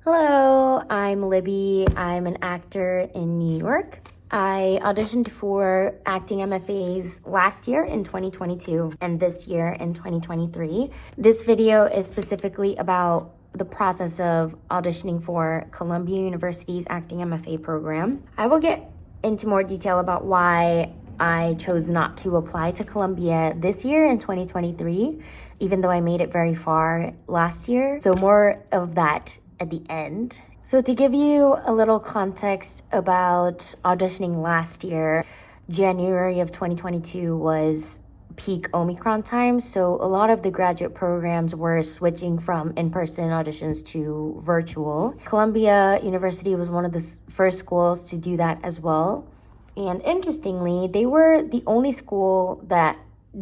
Hello, I'm Libby. I'm an actor in New York. I auditioned for acting MFAs last year in 2022 and this year in 2023. This video is specifically about the process of auditioning for Columbia University's acting MFA program. I will get into more detail about why I chose not to apply to Columbia this year in 2023, even though I made it very far last year. So more of that at the end. So to give you a little context about auditioning last year, January of 2022 was peak Omicron time. So a lot of the graduate programs were switching from in-person auditions to virtual. Columbia University was one of the first schools to do that as well. And interestingly, they were the only school that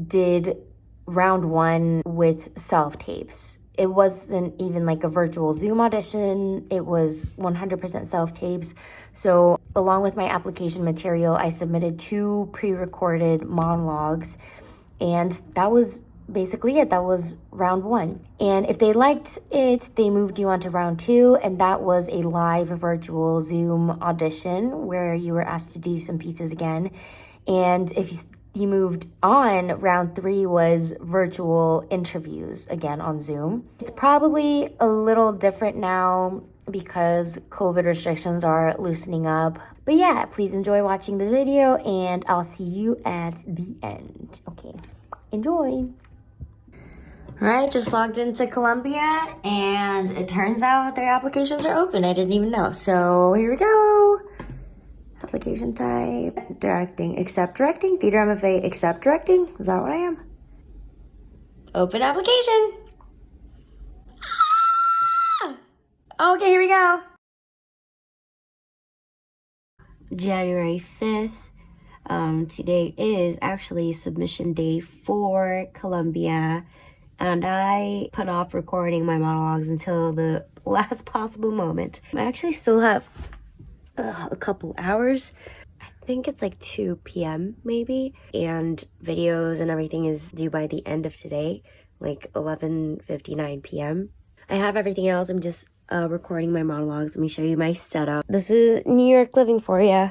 did round one with self-tapes. It wasn't even like a virtual Zoom audition. It was 100% self-tapes. So along with my application material, I submitted 2 pre-recorded monologues, and that was basically it. That was round 1. And if they liked it, they moved you on to round 2, and that was a live virtual Zoom audition where you were asked to do some pieces again. And if you moved on, round 3 was virtual interviews again on Zoom. It's probably a little different now because COVID restrictions are loosening up. But yeah, please enjoy watching the video and I'll see you at the end. Okay, enjoy. All right, just logged into Columbia and it turns out their applications are open. I didn't even know. So here we go. Application type, directing, accept directing, theater MFA, accept directing. Is that what I am? Open application. Ah! Okay, here we go. January 5th. Today is actually submission day for Columbia, and I put off recording my monologues until the last possible moment. I actually still have a couple hours. I think it's like 2 p.m. maybe, and videos and everything is due by the end of today, like 11:59 p.m. I have everything else. I'm just recording my monologues. Let me show you my setup. This is New York living for ya.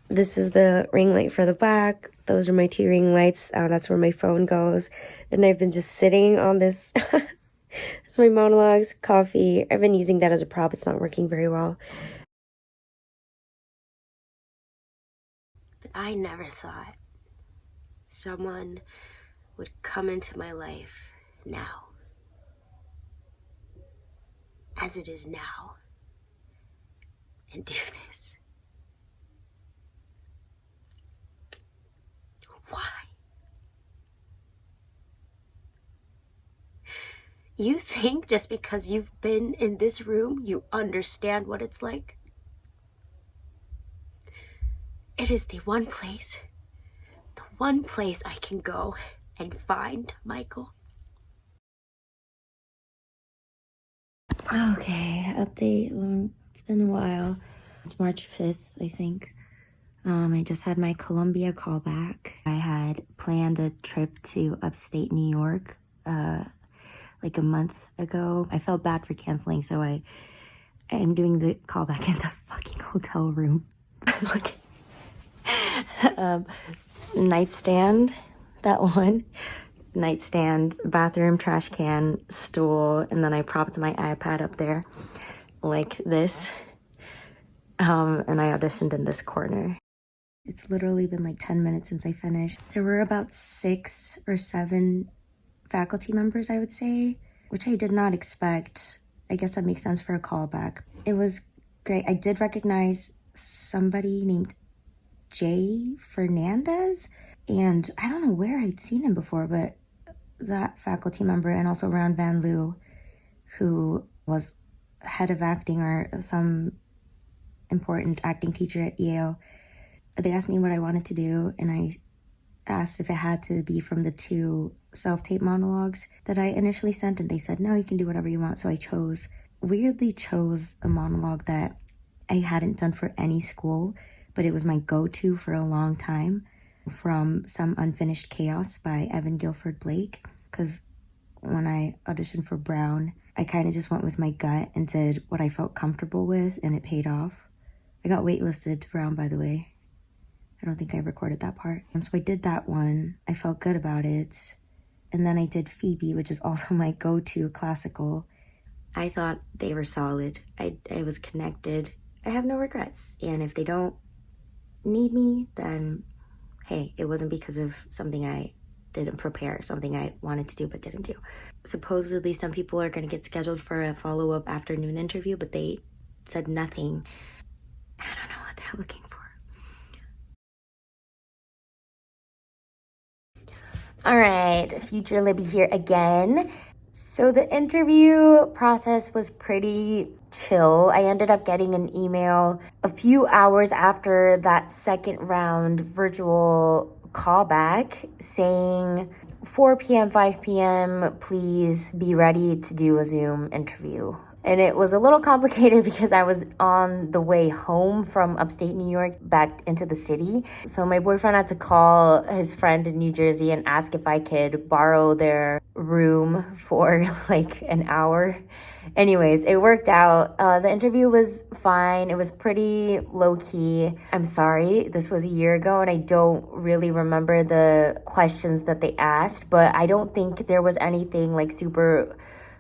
This is the ring light for the back. Those are my 2 ring lights. That's where my phone goes. And I've been just sitting on this. That's my monologues, coffee. I've been using that as a prop. It's not working very well. But I never thought someone would come into my life now, as it is now, and do this. Why? You think just because you've been in this room, you understand what it's like? It is the one place I can go and find Michael. Okay, update. It's been a while. It's March 5th, I think. I just had my Columbia callback. I had planned a trip to upstate New York like a month ago. I felt bad for canceling, so I am doing the callback in the fucking hotel room. Look. Nightstand, that one. Nightstand, bathroom, trash can, stool, and then I propped my iPad up there like this. And I auditioned in this corner. It's literally been like 10 minutes since I finished. There were about 6 or 7 faculty members, I would say, which I did not expect. I guess that makes sense for a callback. It was great. I did recognize somebody named Jay Fernandez, and I don't know where I'd seen him before, but that faculty member, and also Ron Van Loo, who was head of acting or some important acting teacher at Yale, they asked me what I wanted to do, and I asked if it had to be from the 2 self-tape monologues that I initially sent, and they said, no, you can do whatever you want. So I weirdly chose a monologue that I hadn't done for any school, but it was my go-to for a long time, from Some Unfinished Chaos by Evan Guilford Blake, because when I auditioned for Brown, I kind of just went with my gut and did what I felt comfortable with, and it paid off. I got waitlisted to Brown, by the way. I don't think I recorded that part. And so I did that one. I felt good about it. And then I did Phoebe, which is also my go-to classical. I thought they were solid. I was connected. I have no regrets. And if they don't need me, then hey, it wasn't because of something I didn't prepare, something I wanted to do but didn't do. Supposedly some people are going to get scheduled for a follow-up afternoon interview, but they said nothing. I don't know what they're looking for. All right, future Libby here again. So the interview process was pretty chill. I ended up getting an email a few hours after that second round virtual callback saying 4 p.m., 5 p.m., please be ready to do a Zoom interview. And it was a little complicated because I was on the way home from upstate New York back into the city. So my boyfriend had to call his friend in New Jersey and ask if I could borrow their room for like an hour. Anyways, it worked out. The interview was fine. It was pretty low-key. I'm sorry, this was a year ago and I don't really remember the questions that they asked, but I don't think there was anything like super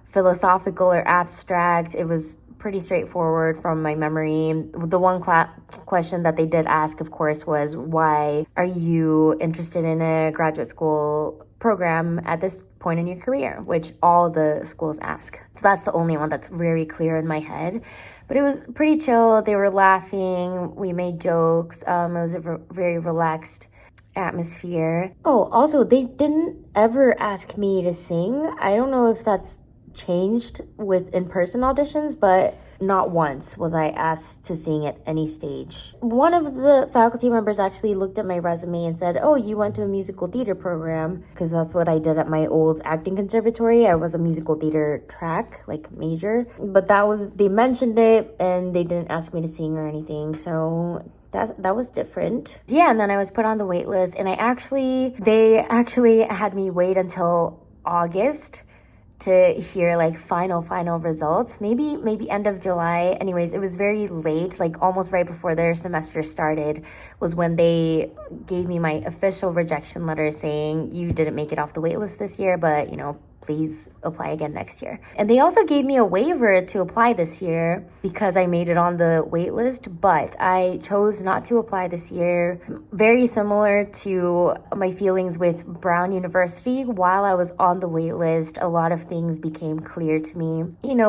philosophical or abstract. It was pretty straightforward from my memory. The one question that they did ask, of course, was why are you interested in a graduate school program at this point in your career, which all the schools ask. So that's the only one that's very clear in my head. But it was pretty chill. They were laughing. We made jokes. It was a very relaxed atmosphere. Oh, also, they didn't ever ask me to sing. I don't know if that's changed with in-person auditions, but not once was I asked to sing at any stage. One of the faculty members actually looked at my resume and said, oh, you went to a musical theater program, because that's what I did at my old acting conservatory. I was a musical theater track, like major, but they mentioned it and they didn't ask me to sing or anything, so that was different. Yeah, and then I was put on the wait list, and they actually had me wait until August to hear like final results, maybe end of July. Anyways, it was very late, like almost right before their semester started was when they gave me my official rejection letter saying you didn't make it off the wait list this year, but please apply again next year. And they also gave me a waiver to apply this year because I made it on the wait list, but I chose not to apply this year. Very similar to my feelings with Brown University. While I was on the wait list, a lot of things became clear to me.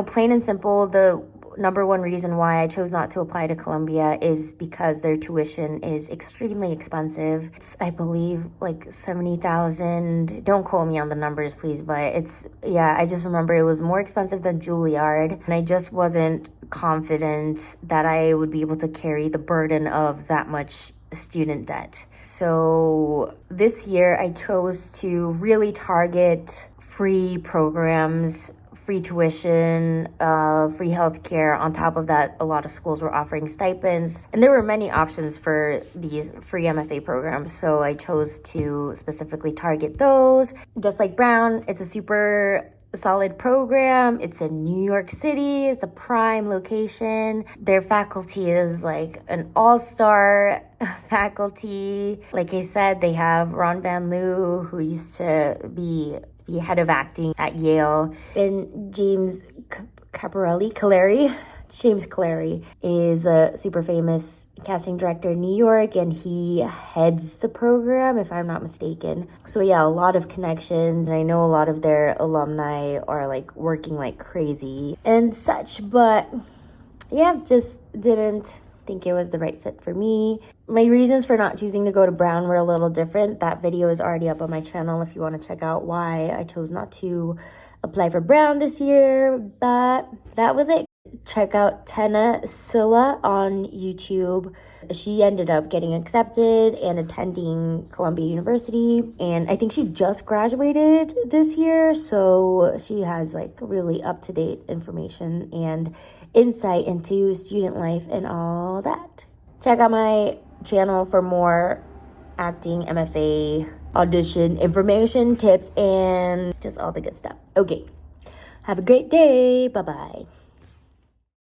Plain and simple, the number one reason why I chose not to apply to Columbia is because their tuition is extremely expensive. It's, I believe, like $70,000. Don't quote me on the numbers, please, but I just remember it was more expensive than Juilliard, and I just wasn't confident that I would be able to carry the burden of that much student debt. So this year I chose to really target free programs, free tuition, free healthcare. On top of that, a lot of schools were offering stipends, and there were many options for these free MFA programs. So I chose to specifically target those. Just like Brown, it's a super solid program. It's in New York City. It's a prime location. Their faculty is like an all-star faculty. Like I said, they have Ron Van Loo, who used to be head of acting at Yale, and James Clary is a super famous casting director in New York, and he heads the program, if I'm not mistaken. So yeah, a lot of connections, and I know a lot of their alumni are like working like crazy and such, but yeah, just didn't think it was the right fit for me. My reasons for not choosing to go to Brown were a little different. That video is already up on my channel if you want to check out why I chose not to apply for Brown this year, but that was it. Check out Tenna Silla on YouTube. She ended up getting accepted and attending Columbia University, and I think she just graduated this year, so she has like really up-to-date information and insight into student life and all that. Check out my channel for more acting MFA audition information, tips, and just all the good stuff. Okay, Have a great day. Bye-bye.